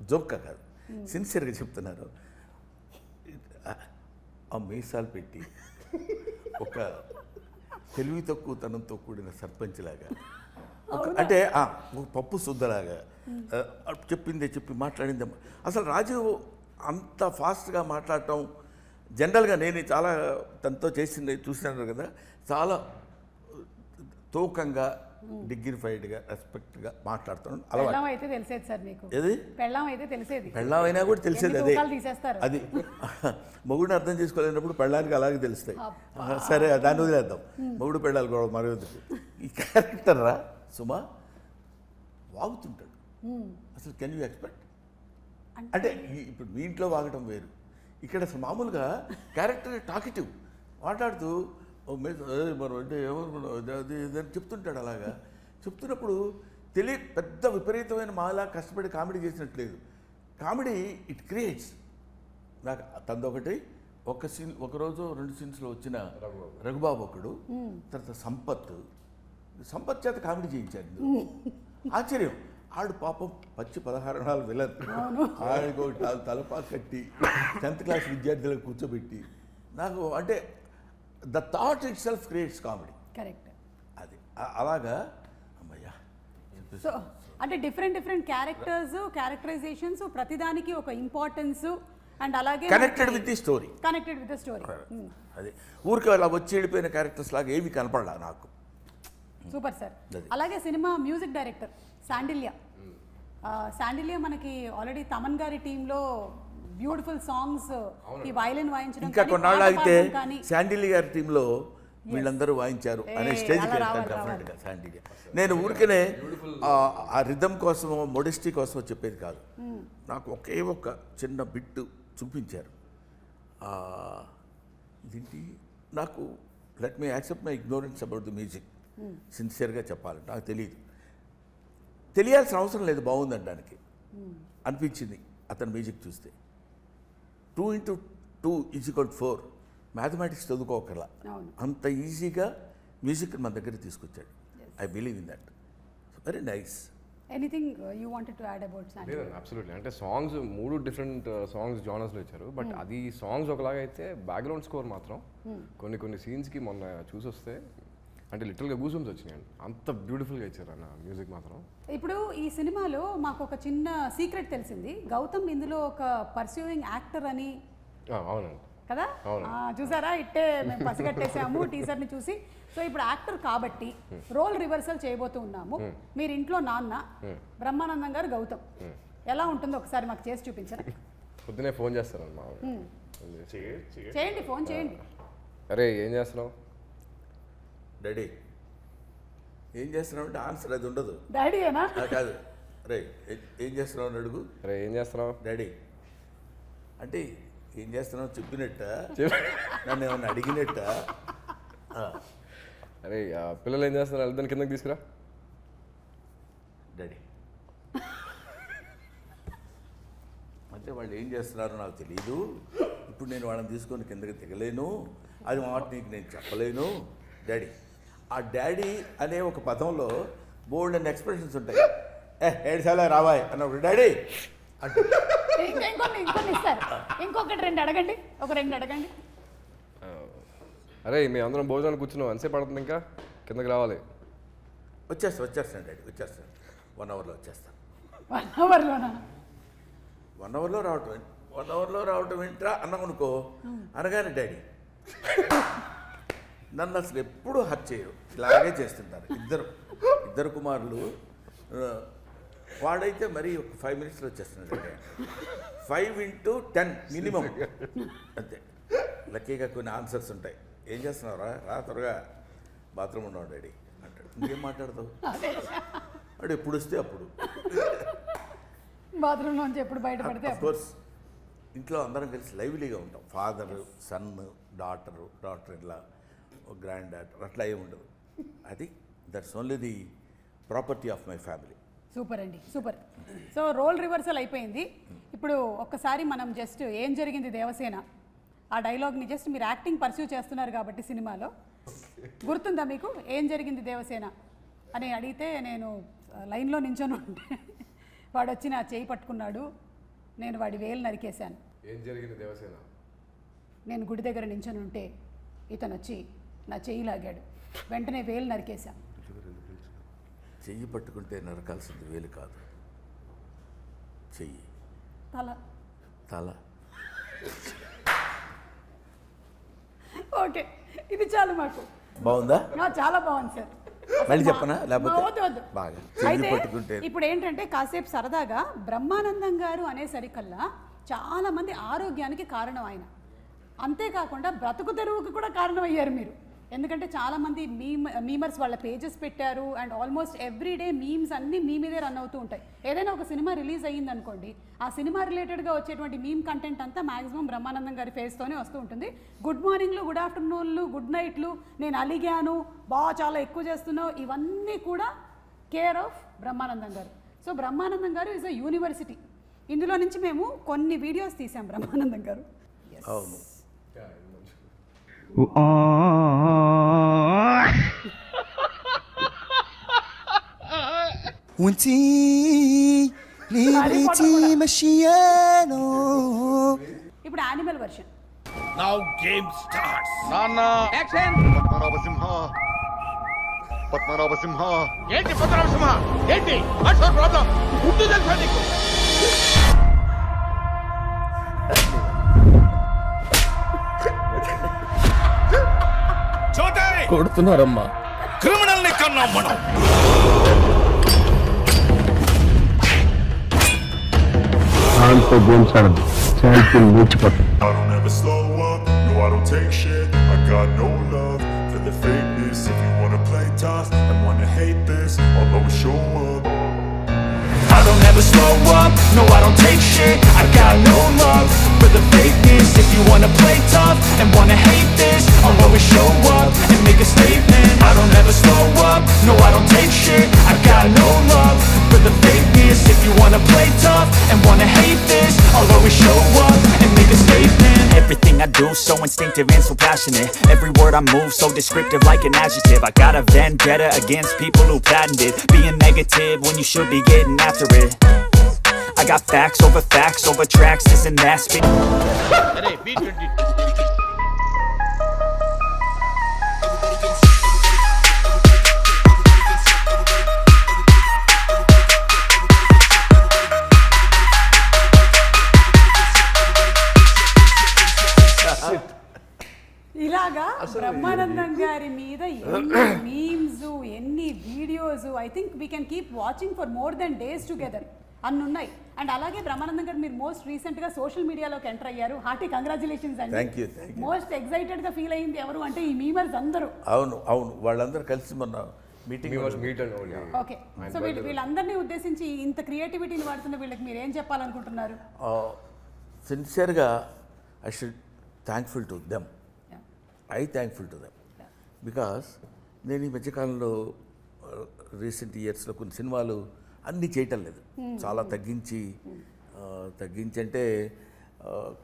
జోక్గా కాదు, సిన్సియర్గా చెప్తున్నారు. ఆ మీసాలు పెట్టి ఒక తెలివి తక్కువతనంతో కూడిన సర్పంచ్ లాగా, అంటే ఒక పప్పు శుద్ధలాగా చెప్పిందే చెప్పి మాట్లాడిందే. అసలు రాజీవ్ అంత ఫాస్ట్గా మాట్లాడటం జనరల్గా నేను చాలా తనతో చేసింది చూసినాను కదా, చాలా తూకంగా డిగ్నిఫైడ్గా రెస్పెక్ట్గా మాట్లాడుతున్నాను. పెళ్ళాం అయితే తెలిసేది సార్ మీకు. ఏది పెళ్ళాం అయితే తెలిసేది, పెళ్ళాం అయినా కూడా తెలిసేది. అదే తీసేస్తారు. అది మొగుడిని అర్థం చేసుకోలేనప్పుడు పెళ్ళానికి అలాగే తెలుస్తాయి. సరే దాన్ని వదిలేద్దాం. మొగుడు పెళ్ళాలి కూడా మరొకటి. ఈ క్యారెక్టర్ రా సుమా వాగుతుంటాడు. అసలు కెన్ యూ ఎక్స్పెక్ట్? అంటే ఇప్పుడు మీ ఇంట్లో వాగటం వేరు, ఇక్కడ అసలు మామూలుగా క్యారెక్టర్ టాకిటివ్ మాట్లాడుతూ మనం అంటే ఏమనుకున్నావు అది ఇదని చెప్తుంటాడు. అలాగా చెప్తున్నప్పుడు పెద్ద విపరీతమైన మాలా కష్టపడి కామెడీ చేసినట్లేదు. Comedy it creates. నాకు తందొకటి ఒకరోజు 2 సీన్స్లో వచ్చిన రఘుబాబు ఒకడు, తర్వాత సంపత్ చేత కామెడీ చేయించాడు. ఆశ్చర్యం. ఆడు పాపం పచ్చి 16 నాలుగు విలన్. ఆడికి తలపా కట్టి 10th క్లాస్ విద్యార్థులకు కూర్చోబెట్టి నాకు అంటే the thought it self creates comedy. Correct. అది అలాగా అమ్మయ్యా. సో అంటే డిఫరెంట్ క్యారెక్టరైజేషన్స్, ప్రతిదానికి ఒక ఇంపార్టెన్స్ అండ్ అలాగే కనెక్టెడ్ విత్ ది స్టోరీ. అది ఊరికి అలా వచ్చి వెళ్ళిపోయిన క్యారెక్టర్స్ లాగా ఏవి కనపడలా నాకు. Super sir. అలాగే cinema music director Sandilya. Sandilya మనకి ఆల్రెడీ తమన్ గారి టీంలో బ్యూటిఫుల్ సాంగ్స్, ఈ వైలిన్ వాయించడం, ఇంకా కొన్నాళ్ళు అయితే శాండిల్య గారి టీంలో వీళ్ళందరూ వాయించారు అనే స్టేజ్కి వెళ్తాను డెఫినెట్గా శాండిల్య. నేను ఊరికనే ఆ రిథమ్ కోసమో మోడెస్టీ కోసమో చెప్పేది కాదు. నాకు ఒకే ఒక చిన్న బిట్టు చూపించారు. దీంటి నాకు let me accept my ignorance about the music. సిన్సియర్గా చెప్పాలంటే నాకు తెలియాల్సిన అవసరం లేదు బాగుందనడానికి అనిపించింది అతని మ్యూజిక్ చూస్తే. 2 × 2 = 4 మ్యాథమెటిక్స్ చదువుకోకర్లా అంత ఈజీగా మ్యూజిక్ మన దగ్గర తీసుకొచ్చాడు. I believe in that. Very nice. Anything you wanted to add about Sandilya? Absolutely. అంటే సాంగ్స్ 3 డిఫరెంట్ సాంగ్స్ జానర్స్లో ఇచ్చారు. బట్ అది సాంగ్స్ ఒకలాగా అయితే బ్యాక్గ్రౌండ్ స్కోర్ మాత్రం కొన్ని సీన్స్కి మొన్న చూసొస్తే అంటే లిటిల్గా గూస్బంప్స్ వచ్చినాయి. అంత బ్యూటిఫుల్గా ఇచ్చారు అన్న మ్యూజిక్ మాత్రం. ఇప్పుడు ఈ సినిమాలో మాకు ఒక చిన్న సీక్రెట్ తెలిసింది. గౌతమ్ ఇందులో ఒక పర్సూయింగ్ యాక్టర్ అని. అవునండి కదా, చూసారా? ఇట్టే మేము పసిగట్టేసాము టీజర్ని చూసి. సో ఇప్పుడు యాక్టర్ కాబట్టి రోల్ రివర్సల్ చేయబోతూ ఉన్నాము. మీరు ఇంట్లో నాన్న, బ్రహ్మానందం గారు గౌతమ్. ఎలా ఉంటుందో ఒకసారి మాకు చేసి చూపించరా? పొద్దునే ఫోన్ చేస్తారమ్మా. చేయండి, ఫోన్ చేయండి. అరే ఏం చేస్తున్నావు డాడీ? ఏం చేస్తున్నావు అంటే ఆన్సర్ అది ఉండదు. డాడీ ఏనా? కాదు. రే ఏం చేస్తున్నావు అని అడుగు. అరే ఏం చేస్తున్నావు డాడీ అంటే ఏం చేస్తున్నావు చెప్పినట్ట, నన్ను ఏమన్నా అడిగినట్ట. అరే పిల్లలు ఏం చేస్తున్నారు? వాళ్ళని కిందకి తీసుకురా డాడీ అంటే వాళ్ళు ఏం చేస్తున్నారో నాకు తెలియదు. ఇప్పుడు నేను వాళ్ళని తీసుకొని కిందకి దిగలేను. అది మాట నీకు నేను చెప్పలేను డాడీ. ఆ డాడీ అనే ఒక పదంలో బోల్డ్ అండ్ ఎక్స్ప్రెషన్స్ ఉంటాయి. 7 సార్లు రావాయ్ అన్నప్పుడు డాడీ అంటే ఇంకొన్ని ఇస్తారు. ఇంకొకటి 2 అడగండి. ఒక 2 అడగండి. అరే మీ అందరం భోజనాలు కూర్చున్నావు, ఎంతసేపు పడుతుంది? ఇంకా కిందకి రావాలి. వచ్చేస్తాను డాడీ, వచ్చేస్తాను. 1 అవర్లో వచ్చేస్తాను. 1 అవర్లోనా? 1 అవర్లో రావటం 1 అవర్లో రావటం ఏంట్రా అన్నామనుకో అనగానే డాడీ నన్ను అసలు ఎప్పుడూ హర్ట్ చేయరు. ఇలాగే చేస్తుంటారు ఇద్దరు కుమారులు. వాడైతే మరి ఒక 5 మినిట్స్లో వచ్చేస్తున్నాడు. 5 × 10 మినిమం అంతే. లక్కీగా కొన్ని ఆన్సర్స్ ఉంటాయి. ఏం చేస్తున్నావురా? రా త్వరగా, బాత్రూమ్ ఉన్నావు డాడీ అంటాడు. ఇంకేం మాట్లాడతావు? వాడు ఎప్పుడు వస్తే అప్పుడు. బాత్రూమ్ నుంచి ఎప్పుడు బయటపడితే కోర్స్ ఇంట్లో అందరం కలిసి లైవ్లీగా ఉంటాం. ఫాదర్, సన్, డాటర్ ఇలా, గ్రాండ్ డాటర్, అట్లా ఏమి ఉండదు. అది that's only the property of my family. Super అండి, సూపర్. సో రోల్ రివర్సల్ అయిపోయింది. ఇప్పుడు ఒక్కసారి మనం జస్ట్ ఏం జరిగింది దేవసేన ఆ డైలాగ్ని జస్ట్ మీరు యాక్టింగ్ పర్స్యూ చేస్తున్నారు కాబట్టి సినిమాలో గుర్తుందా మీకు? ఏం జరిగింది దేవసేన అని అడిగితే నేను లైన్లో నించొని ఉంటే వాడు వచ్చి నా చేయి పట్టుకున్నాడు, నేను వాడి వేలు నరికేశాను. ఏం జరిగింది దేవసేన? నేను గుడి దగ్గర నించొని ఉంటే ఇతను వచ్చి నా చెయ్యి లాగాడు, వెంటనే వేలు నరికేశాను. చెయ్యి పట్టుకుంటే నరకాల్సింది వేలు కాదు, చెయ్యి, తల. ఓకే, ఇది చాలు మాకు. బాగుందా? చాలా బాగుంది సార్. మళ్ళీ చెప్పనా? లేకపోతే బాగా. అయితే ఇప్పుడు ఏంటంటే కాసేపు సరదాగా బ్రహ్మానందం గారు అనేసరికల్లా చాలా మంది ఆరోగ్యానికి కారణం ఆయన. అంతేకాకుండా బ్రతుకు తెరువుకి కూడా కారణం అయ్యారు మీరు. ఎందుకంటే చాలామంది మీమర్స్ వాళ్ళ పేజెస్ పెట్టారు అండ్ ఆల్మోస్ట్ ఎవ్రీడే మీమ్స్ అన్నీ మీ మీదే రన్ అవుతూ ఉంటాయి. ఏదైనా ఒక సినిమా రిలీజ్ అయ్యింది అనుకోండి, ఆ సినిమా రిలేటెడ్గా వచ్చేటువంటి మీమ్ కంటెంట్ అంతా మాక్సిమం బ్రహ్మానందం గారి ఫేస్తోనే వస్తూ ఉంటుంది. గుడ్ మార్నింగ్లు, గుడ్ ఆఫ్టర్నూన్లు, గుడ్ నైట్లు, నేను అలిగాను, చాలా ఎక్కువ చేస్తున్నావు, ఇవన్నీ కూడా కేర్ ఆఫ్ బ్రహ్మానందం గారు. సో బ్రహ్మానందం గారు ఈజ్ అ యూనివర్సిటీ. ఇందులో నుంచి మేము కొన్ని వీడియోస్ తీసాం బ్రహ్మానందం గారు. అవును. وانتي ليبريتي مشيانو. ఇప్పుడు animal version. Now game starts. Padmanabha Simha ఏంటి పద్మనాభ సింహ ఏంటి ప్రాబ్లం గుడ్డు తెలుసా నీకు కొడుతున్నారమ్మా, క్రిమినల్ ని కన్నాం మనం దాంతో గేమ్స్ ఆడదు, champion మూచిపోతాం. I don't ever slow up, no I don't take shit. I got no love for the fakeness. If you wanna play tough and wanna hate this, I'll always show up. I don't ever slow up, no I don't take shit. I got no love for the fakeness. If you wanna play tough and wanna hate this, I'll always show up and make a statement. I don't ever slow up, no I don't take shit. I got no love for the fakeness. If you wanna play tough and wanna hate this, I'll always show up and make a statement. Everything I do so instinctive and so passionate. Every word I move so descriptive like an adjective. I got a vendetta against people who patented being negative when you should be getting after it. I got facts over tracks, this and that. అరే B20 ఇలాగా బ్రహ్మానందం గారి మీద ఎన్ని మీమ్స్, ఎన్ని videos, I think we can keep watching for more than days together అన్ని ఉన్నాయి. అండ్ అలాగే బ్రహ్మానందం గారు మీరు మోస్ట్ రీసెంట్గా సోషల్ మీడియాలోకి ఎంటర్ అయ్యారు. హార్టీ కంగ్రాచులేషన్స్ అండి. Thank you. మోస్ట్ ఎక్సైటెడ్గా ఫీల్ అయింది ఎవరు అంటే ఈ మీమర్స్ అందరూ. అవును అవును, వాళ్ళందరూ కలిసి మొన్న మీటింగ్. ఓకే, సో వీళ్ళందరినీ ఉద్దేశించి ఇంత క్రియేటివిటీని వాడుతున్న వీళ్ళకి మీరు ఏం చెప్పాలనుకుంటున్నారు? సిన్సియర్గా I should thankful to them. Thankful to them because నేను ఈ మధ్యకాలంలో రీసెంట్ ఇయర్స్లో కొన్ని సినిమాలు అన్నీ చేయటం లేదు, చాలా తగ్గించి అంటే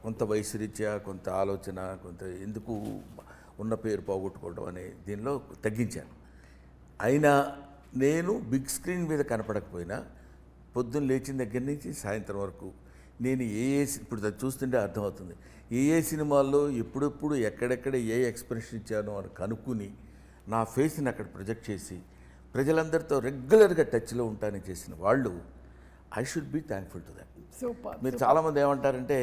కొంత వయసు రీత్యా, కొంత ఆలోచన, కొంత ఎందుకు ఉన్న పేరు పోగొట్టుకోవడం అనే దీనిలో తగ్గించాను. అయినా నేను బిగ్ స్క్రీన్ మీద కనపడకపోయినా పొద్దున్న లేచిన దగ్గర నుంచి సాయంత్రం వరకు నేను ఇప్పుడు చూస్తుంటే అర్థమవుతుంది ఏ సినిమాల్లో ఎప్పుడెప్పుడు ఎక్కడెక్కడ ఏ ఎక్స్ప్రెషన్ ఇచ్చానో అని కనుక్కుని నా ఫేస్ని అక్కడ ప్రొజెక్ట్ చేసి ప్రజలందరితో రెగ్యులర్గా టచ్లో ఉంటానని చేసిన వాళ్ళు I should be thankful to that. మీరు చాలామంది ఏమంటారంటే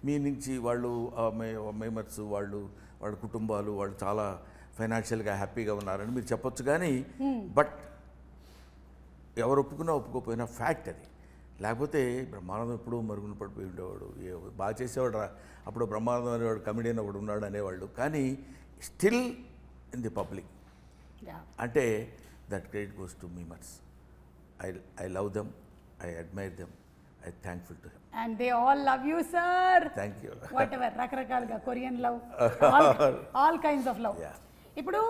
మీ నుంచి వాళ్ళు మేమర్స్ వాళ్ళ కుటుంబాలు వాళ్ళు చాలా ఫైనాన్షియల్గా హ్యాపీగా ఉన్నారని మీరు చెప్పొచ్చు, కానీ బట్ ఎవరు ఒప్పుకోకపోయినా ఫ్యాక్ట్ అది. లేకపోతే బ్రహ్మానందం ఎప్పుడూ మరుగున పడిపోయి ఉండేవాడు, బాగా చేసేవాడు అప్పుడు బ్రహ్మానందం అనేవాడు, కమెడియన్ ఒకడు ఉన్నాడు అనేవాళ్ళు, కానీ స్టిల్ ఇన్ ది పబ్లిక్ అంటే that credit goes to memers. I love them, I admire them, I thankful to him. And they all love you sir. Thank you. Whatever, రకరకాలుగా Korean love, all kinds of love. ఇప్పుడు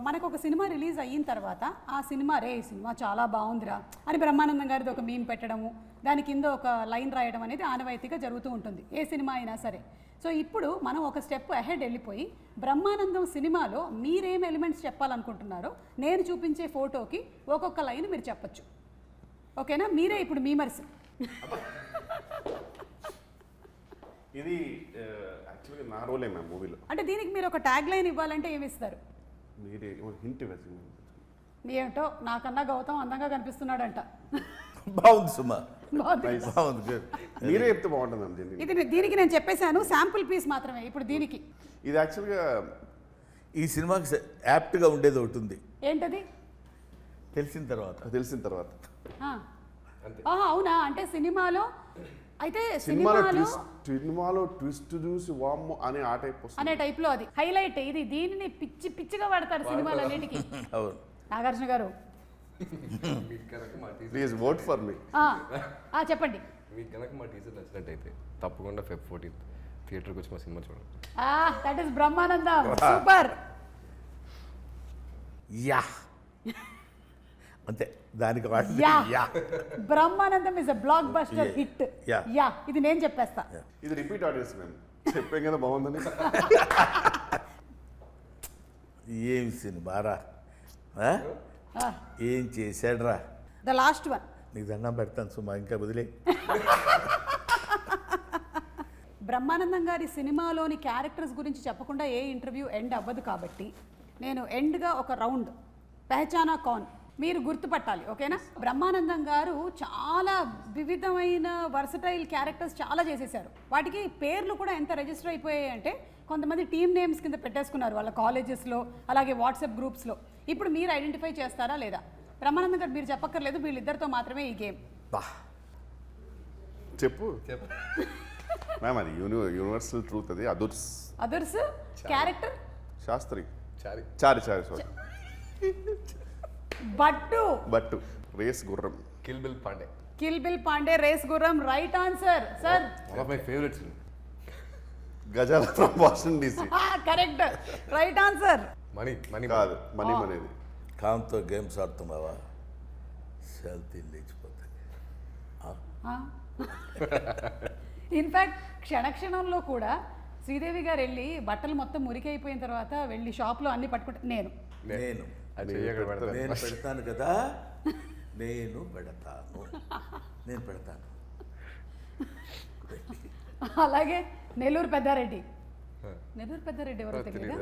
మనకు ఒక సినిమా రిలీజ్ అయిన తర్వాత ఆ సినిమా సినిమా చాలా బాగుందిరా అని బ్రహ్మానందం గారిది ఒక మీమ్ పెట్టడము, దాని కింద ఒక లైన్ రాయడం అనేది ఆనవాయితీగా జరుగుతూ ఉంటుంది ఏ సినిమా అయినా సరే. సో ఇప్పుడు మనం ఒక స్టెప్ అహెడ్ వెళ్ళిపోయి బ్రహ్మానందం సినిమాలో మీరేం ఎలిమెంట్స్ చెప్పాలనుకుంటున్నారో నేను చూపించే ఫోటోకి ఒక్కొక్క లైన్ మీరు చెప్పచ్చు, ఓకేనా? మీరే ఇప్పుడు మీమర్స్. ఇది యాక్చువల్గా నా రోలే మ్యామ్ మూవీలో. అంటే దీనికి మీరు ఒక ట్యాగ్ లైన్ ఇవ్వాలంటే ఏమి ఇస్తారు? మీరే హింట్ ఇవ్వచ్చు. ఏమిటో నాకన్నా గౌతమ్ అందంగా కనిపిస్తున్నాడంట. బాగుంది సుమా, బాగుంది. మీరే చెప్తే బాగుంటుంది మ్యామ్. ఇది దీనికి నేను చెప్పేశాను, శాంపుల్ పీస్ మాత్రమే. ఇప్పుడు దీనికి ఇది యాక్చువల్గా ఈ సినిమాకి యాప్ట్గా ఉండేది ఒకటి ఉంది. ఏంటది? తెలిసిన తర్వాత అవునా? అంటే సినిమాలో అయితే సినిమాలో ట్విస్ట్ చూసి వామ్మో అనే ఆ టైప్ అనే టైప్లో అది హైలైట్. ఇది దీనిని పిచ్చిగా వాడతారు సినిమాలన్నిటికీ. నాగార్జున గారు ప్లీజ్ ఓట్ ఫర్ మీ. చెప్పండి. మీకు కనుక మా టీచర్ నచ్చినట్టయితే తప్పకుండా Feb 14th థియేటర్కి వచ్చి మా సినిమా చూడండి. That is Brahmanandam. Super. Yeah అంతే దానికి Brahmanandam is a block buster hit. Yeah ఇది నేను చెప్పేస్తా. ఇది రిపీట్ ఆడియన్స్ మేము చెప్పాం కదా బాగుందని. ఏం సినిమారా, ఏం చేశాడ్రా. The last one. నీకు దండం పెడతాను సుమా, ఇంకా వదిలే. బ్రహ్మానందం గారి సినిమాలోని క్యారెక్టర్స్ గురించి చెప్పకుండా ఏ ఇంటర్వ్యూ ఎండ్ అవ్వదు కాబట్టి నేను ఎండ్గా ఒక రౌండ్ పెహచానా కౌన్ మీరు గుర్తుపట్టాలి. ఓకేనా? బ్రహ్మానందం గారు చాలా వివిధమైన వర్సటైల్ క్యారెక్టర్స్ చాలా చేసేసారు. వాటికి పేర్లు కూడా ఎంత రిజిస్టర్ అయిపోయాయి అంటే కొంతమంది టీమ్ నేమ్స్ కింద పెట్టేసుకున్నారు వాళ్ళ కాలేజెస్లో, అలాగే వాట్సాప్ గ్రూప్స్లో. ఇప్పుడు మీరు ఐడెంటిఫై చేస్తారా లేదా? బ్రహ్మానందం గారు మీరు చెప్పక్కర్లేదు, వీళ్ళిద్దరితో మాత్రమే ఈ గేమ్. చెప్పు మ్యామ్. అది యూనివర్సల్ ట్రూత్. అది Adurs character Shastri Chari sorry Bhattu race Gurram Kill Bill Pandey race Gurram. Right answer sir. One of my favourites. Ghazala from Washington DC. Correct. Right answer. Money కాదు, మనీ అనేది. కాంతో గేమ్స్ ఆడుతున్నావా? సెల్తీ లేచిపోతాయి. ఇన్ఫ్యాక్ట్ క్షణక్షణంలో కూడా శ్రీదేవి గారు వెళ్ళి బట్టలు మొత్తం మురికి అయిపోయిన తర్వాత వెళ్ళి షాప్లో అన్ని పట్టుకుంటే నేను పెడతాను కదా, నేను పెడతాను. అలాగే నెల్లూరు పెద్దారెడ్డి ఎవరో తెలియదా?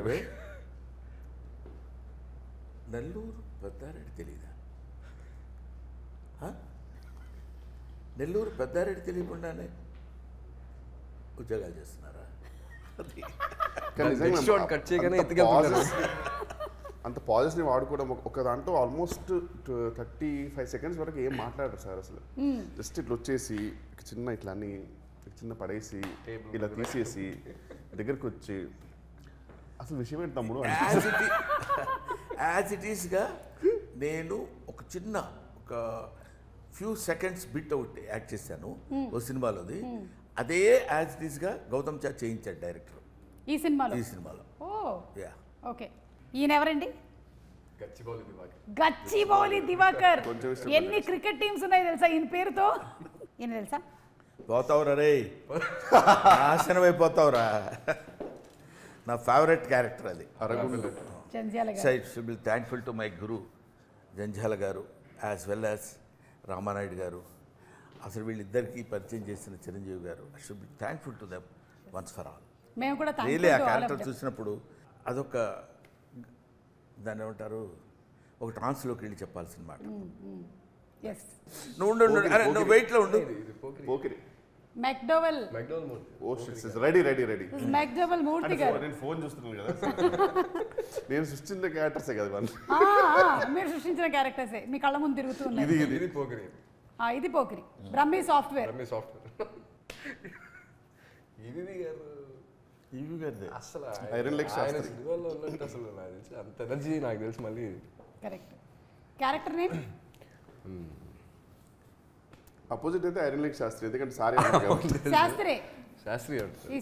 నెల్లూరు పెద్దారెడ్డి తెలీదా? నెల్లూరు పెద్దారెడ్డి తెలియకుండానే ఉద్యోగాలు చేస్తున్నారా? అంత పాజిటివ్ని వాడుకోవడం ఒక దాంట్లో ఆల్మోస్ట్ 35 seconds వరకు ఏం మాట్లాడరు సార్ అసలు. జస్ట్ ఇట్లా వచ్చేసి చిన్న ఇట్లా అన్ని చిన్న పడేసి ఇలా తీసేసి దగ్గరకు వచ్చి అసలు విషయం ఏంటి తమ్ముడు యాజ్ ఇట్ ఈస్గా నేను ఒక చిన్న ఒక ఫ్యూ సెకండ్స్ బిట్ ఒకటి యాక్ట్ చేశాను ఓ సినిమాలోది. అదే యాజ్ ఇట్ ఈస్గా గౌతమ్ చార్ చేయించాడు డైరెక్టర్ ఈ సినిమాలో. ఓకే. ఈయన ఎవరండి? గచ్చిబౌలి దివాకర్. ఎన్ని క్రికెట్ టీమ్స్ ఉన్నాయి తెలుసా ఈయన పేరుతో? ఈయన తెలుసా? పోతావురా రే, నాశనం అయిపోతావురా. నా ఫేవరెట్ క్యారెక్టర్ అది. Should be thankful to my guru Jandhyala గారు యాజ్ వెల్ యాజ్ రామానాయుడు గారు. అసలు వీళ్ళిద్దరికీ పరిచయం చేసిన చిరంజీవి గారు. I should be thankful to them once for all. Really ఆ క్యారెక్టర్ చూసినప్పుడు అదొక దాన్ని ఏమంటారు, ఒక ట్రాన్స్లోకి వెళ్ళి చెప్పాల్సిన మాట. నువ్వు వెయిట్లో ఉండు. ఫోన్ చూస్తున్నాను కదా. నేను సృష్టించిన క్యారెక్టర్సే కదా, మీరు సృష్టించిన క్యారెక్టర్సే మీ కళ్ళ ముందు తిరుగుతూ ఉన్నాయి. ఇది పోకిరి. బ్రహ్మీ సాఫ్ట్వేర్. అసలు సినిమాలో ఉన్నట్టు అసలు నాకు తెలిసి అంత ఎనర్జీ నాకు తెలిసి మళ్ళీ. కరెక్ట్. క్యారెక్టర్ నేమ్ అపోజిట్ అయితే ఐరన్ లైక్ శాస్త్రి. ఎందుకంటే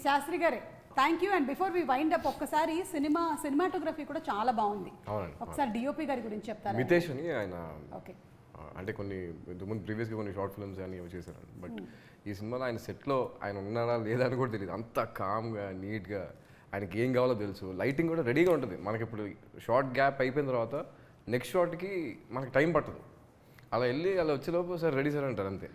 శాస్త్రి గారే. Thank you. And before we wind up ఒక్కసారి సినిమాటోగ్రఫీ కూడా చాలా బాగుంది. ఒకసారి డిఓపి గారి గురించి చెప్తారా? మితేష్ అని ఆయన. ఓకే. అంటే కొన్ని ఇంతకుముందు ప్రీవియస్గా కొన్ని షార్ట్ ఫిల్మ్స్ అని చేశారు. బట్ ఈ సినిమాలో ఆయన సెట్లో ఆయన ఉన్నారా లేదా అని కూడా తెలియదు. అంత కామ్గా నీట్గా ఆయనకి ఏం కావాలో తెలుసు. లైటింగ్ కూడా రెడీగా ఉంటుంది. మనకి ఇప్పుడు షార్ట్ గ్యాప్ అయిపోయిన తర్వాత నెక్స్ట్ షార్ట్కి మనకి టైం పట్టదు. అలా వెళ్ళి అలా వచ్చేలోపు సార్ రెడీ సార్ అంటారు అంతే.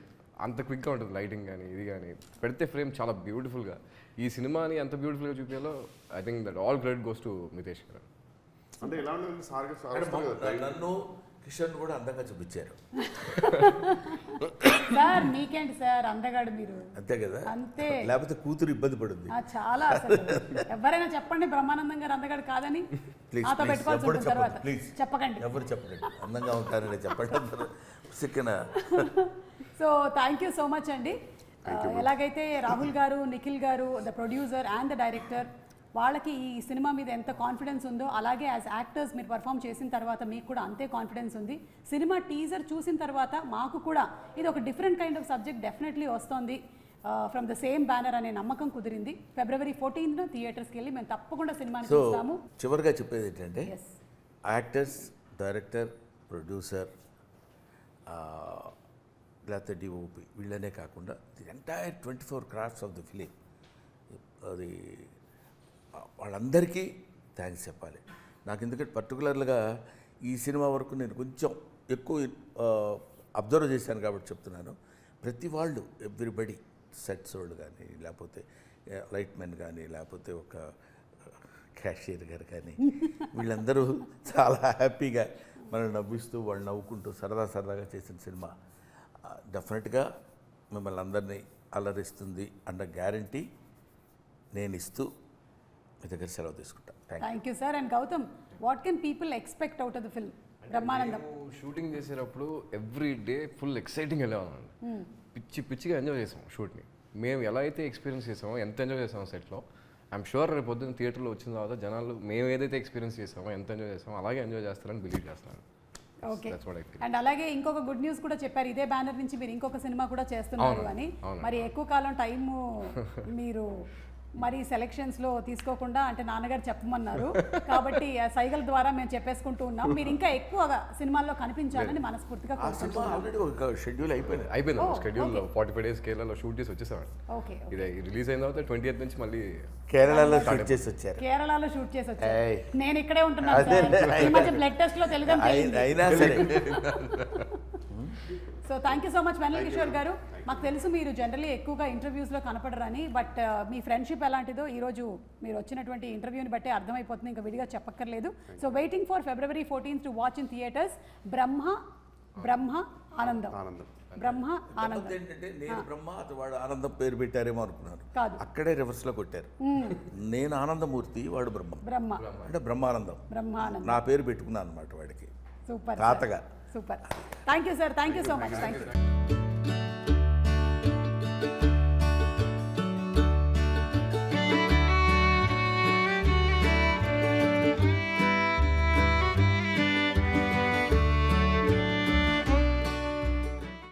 అంత క్విక్గా ఉంటుంది లైటింగ్ కానీ ఇది కానీ. పెడితే ఫ్రేమ్ చాలా బ్యూటిఫుల్గా. ఈ సినిమాని ఎంత బ్యూటిఫుల్గా చూపించాలో I think that all credit goes to Mitesh గారు. అంటే ఎలా ఉంటుంది సార్, నన్ను కిషన్ కూడా అందంగా చూపించారు సార్. మీకేంటి సార్ అందగాడు మీరు. అంతే కదా, అంతే. లేకపోతే కూతురు ఇబ్బంది పడుతుంది చాలా. ఎవరైనా చెప్పండి బ్రహ్మానందం గారు అందగాడు కాదని. చెప్పకండి, ఎవరు చెప్పకండి. అందంగా ఉంటారని చెప్పండి. So thank you so much అండి. ఎలాగైతే రాహుల్ గారు, నిఖిల్ గారు, the producer and the director, వాళ్ళకి ఈ సినిమా మీద ఎంత కాన్ఫిడెన్స్ ఉందో అలాగే యాజ్ యాక్టర్స్ మీరు పర్ఫామ్ చేసిన తర్వాత మీకు కూడా అంతే కాన్ఫిడెన్స్ ఉంది. సినిమా టీజర్ చూసిన తర్వాత మాకు కూడా ఇది ఒక different kind of subject definitely వస్తుంది ఫ్రమ్ ద సేమ్ బ్యానర్ అనే నమ్మకం కుదిరింది. February 14th థియేటర్స్కి వెళ్ళి మేము తప్పకుండా సినిమాని చూస్తాము. చివరిగా చెప్పేది ఏంటంటే యాక్టర్స్, డైరెక్టర్, ప్రొడ్యూసర్, లేకపోతే డిఓపి వీళ్ళనే కాకుండా the entire 24 crafts of the film, అది వాళ్ళందరికీ థ్యాంక్స్ చెప్పాలి. నాకు ఎందుకంటే పర్టికులర్గా ఈ సినిమా వరకు నేను కొంచెం ఎక్కువ అబ్జర్వ్ చేశాను కాబట్టి చెప్తున్నాను. ప్రతి వాళ్ళు ఎవ్రీబడి, సెట్స్ వాళ్ళు కానీ, లేకపోతే లైట్ మెన్ కానీ, లేకపోతే ఒక క్యాషియర్ గారు కానీ, వీళ్ళందరూ చాలా హ్యాపీగా మనల్ని నవ్విస్తూ వాళ్ళు నవ్వుకుంటూ సరదాగా చేసిన సినిమా డెఫినెట్గా మిమ్మల్ని అందరినీ అలరిస్తుంది అన్న గ్యారంటీ నేను ఇస్తూ మీ దగ్గర సెలవు తీసుకుంటా. Thank you sir. And Gautam, what can people expect out of the film Brahmanandam? Shooting చేసేటప్పుడు ఎవ్రీ డే ఫుల్ ఎక్సైటింగ్ వెళ్ళేవాళ్ళం. పిచ్చిగా ఎంజాయ్ చేసాం షూట్ని. మేము ఎలా అయితే ఎక్స్పీరియన్స్ చేసామో, ఎంత ఎంజాయ్ చేసామో సెట్లో, ఐఎమ్ షూర్ రేపు పొద్దున్న థియేటర్లో వచ్చిన తర్వాత జనాలు మేము ఏదైతే ఎక్స్పీరియన్స్ చేసామో, ఎంత ఎంజాయ్ చేసామో అలాగే ఎంజాయ్ చేస్తారని బిలీవ్ చేస్తాను. ఓకే. అండ్ అలాగే ఇంకొక గుడ్ న్యూస్ కూడా చెప్పారు, ఇదే బ్యానర్ నుంచి మీరు ఇంకొక సినిమా కూడా చేస్తున్నారు అని. మరి ఎక్కువ కాలం టైము మీరు మరి సెలక్షన్స్లో తీసుకోకుండా, అంటే నాన్నగారు చెప్పమన్నారు కాబట్టి సైగల్ ద్వారా మేము చెప్పేసుకుంటూ ఉన్నాం. మీరు ఇంకా ఎక్కువగా సినిమాల్లో కనిపించాలని మనస్ఫూర్తిగా షెడ్యూల్ అయిపోయింది. షెడ్యూల్ 45 days కేరళలో షూట్ చేసి వచ్చేసామండి. ఓకే. ఇది రిలీజ్ అయిన తర్వాత 20th నుంచి మళ్ళీ కేరళలో షూట్ చేసి వచ్చారు. నేను ఇక్కడే ఉంటున్నాను. ఈ మధ్య బ్లడ్ టెస్ట్ లో తెలుగు అయినా సరే. So thank you so much Vennela Kishore గారు. మాకు తెలుసు మీరు జనరల్లీ ఎక్కువగా ఇంటర్వ్యూస్లో కనపడరని, బట్ మీ ఫ్రెండ్షిప్ ఎలాంటిదో ఈరోజు మీరు వచ్చినటువంటి ఇంటర్వ్యూని బట్టి అర్థమైపోతుంది, ఇంకా విడిగా చెప్పక్కర్లేదు. So waiting for February 14th to watch in theatres Brahma Anandam. ఏంటంటే నేను బ్రహ్మ, అది వాడు ఆనందం పేరు పెట్టారేమో అనుకున్నాను. అక్కడే రివర్స్లో కొట్టారు. నేను ఆనందమూర్తి, వాడు బ్రహ్మ అంటే బ్రహ్మానందం. నా పేరు పెట్టుకున్నాను అనమాట వాడికి, సూపర్ తాతగా. Super. Thank you sir. Thank you so much. Thank you.